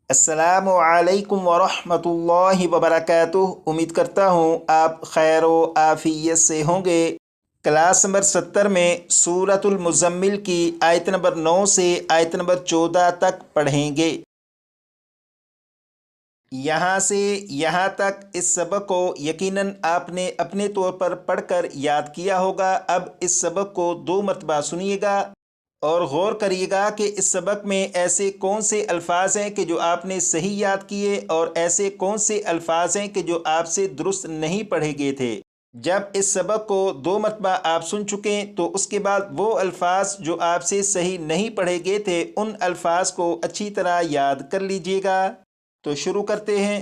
السلام علیکم ورحمۃ اللہ وبرکاتہ۔ امید کرتا ہوں آپ خیر و عافیت سے ہوں گے۔ کلاس نمبر 70 میں سورۃ المزمل کی آیت نمبر 9 سے آیت نمبر 14 تک پڑھیں گے۔ یہاں سے یہاں تک اس سبق کو یقیناً آپ نے اپنے طور پر پڑھ کر یاد کیا ہوگا۔ اب اس سبق کو 2 مرتبہ سنیے گا اور غور کریے گا کہ اس سبق میں ایسے کون سے الفاظ ہیں کہ جو آپ نے صحیح یاد کیے اور ایسے کون سے الفاظ ہیں کہ جو آپ سے درست نہیں پڑھے گئے تھے۔ جب اس سبق کو 2 مرتبہ آپ سن چکیں تو اس کے بعد وہ الفاظ جو آپ سے صحیح نہیں پڑھے گئے تھے ان الفاظ کو اچھی طرح یاد کر لیجئے گا۔ تو شروع کرتے ہیں۔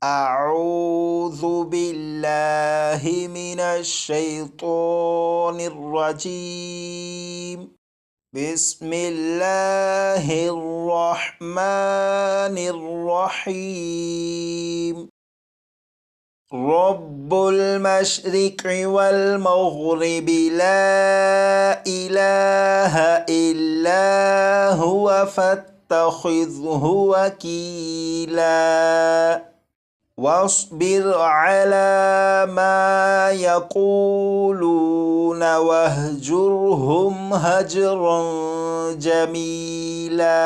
اعوذ باللہ من الشیطان الرجیم، بسم اللہ الرحمن الرحیم۔ رب المشرق والمغرب لا الہ الا هو فاتخذه وکیلا واصبر على ما يقولون واهجرهم هجرا جميلا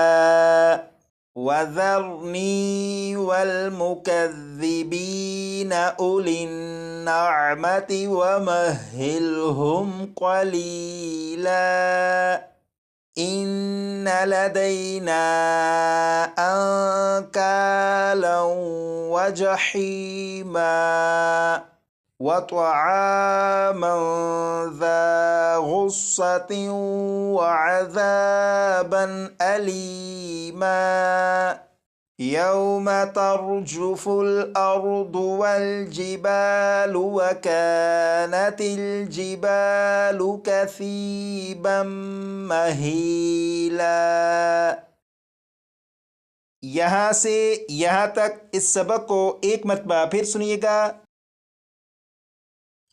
وذرني والمكذبين أولي النعمة ومهلهم قليلا إن لدينا أنكالا وجحيما وطعاما ذا غصة وعذابا أليما يوم ترجف الأرض والجبال وكانت الجبال كثيبا مهيلا۔ یہاں سے یہاں تک اس سبق کو 1 مرتبہ پھر سنیے گا۔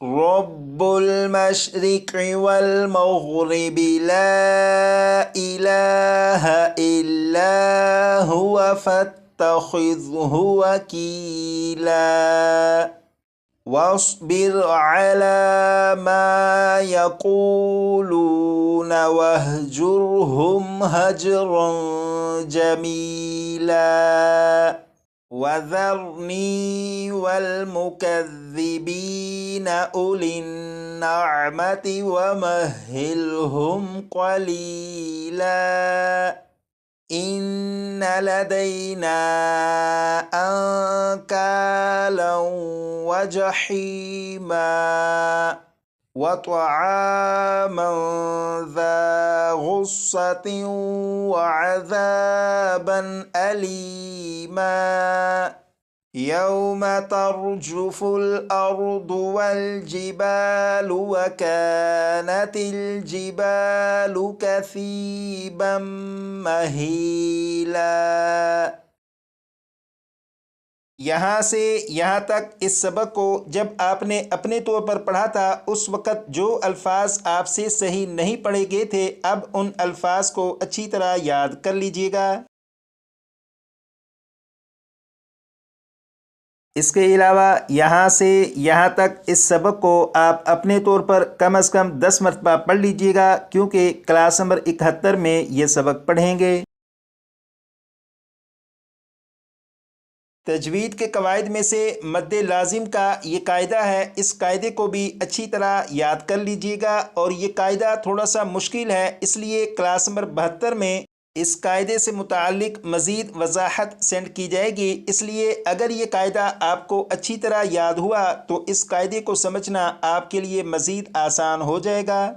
رب المشرق والمغرب لا الہ الا هو فاتخذه وکیلا واصبر على ما يقولون واهجرهم هجرا جميلا وذرني والمكذبين أولي النعمة ومهلهم قليلا إن لدينا أنكالا وجحيما وطعاما ذا غصة وعذابا أليما يوم ترجف الأرض والجبال وكانت الجبال كثيبا مهيلا۔ یہاں سے یہاں تک اس سبق کو جب آپ نے اپنے طور پر پڑھا تھا اس وقت جو الفاظ آپ سے صحیح نہیں پڑھے گئے تھے اب ان الفاظ کو اچھی طرح یاد کر لیجئے گا۔ اس کے علاوہ یہاں سے یہاں تک اس سبق کو آپ اپنے طور پر کم از کم 10 مرتبہ پڑھ لیجئے گا کیونکہ کلاس نمبر 71 میں یہ سبق پڑھیں گے۔ تجوید کے قواعد میں سے مد لازم کا یہ قاعدہ ہے، اس قاعدے کو بھی اچھی طرح یاد کر لیجئے گا اور یہ قاعدہ تھوڑا سا مشکل ہے اس لیے کلاس نمبر 72 میں اس قاعدے سے متعلق مزید وضاحت سینڈ کی جائے گی، اس لیے اگر یہ قاعدہ آپ کو اچھی طرح یاد ہوا تو اس قاعدے کو سمجھنا آپ کے لیے مزید آسان ہو جائے گا۔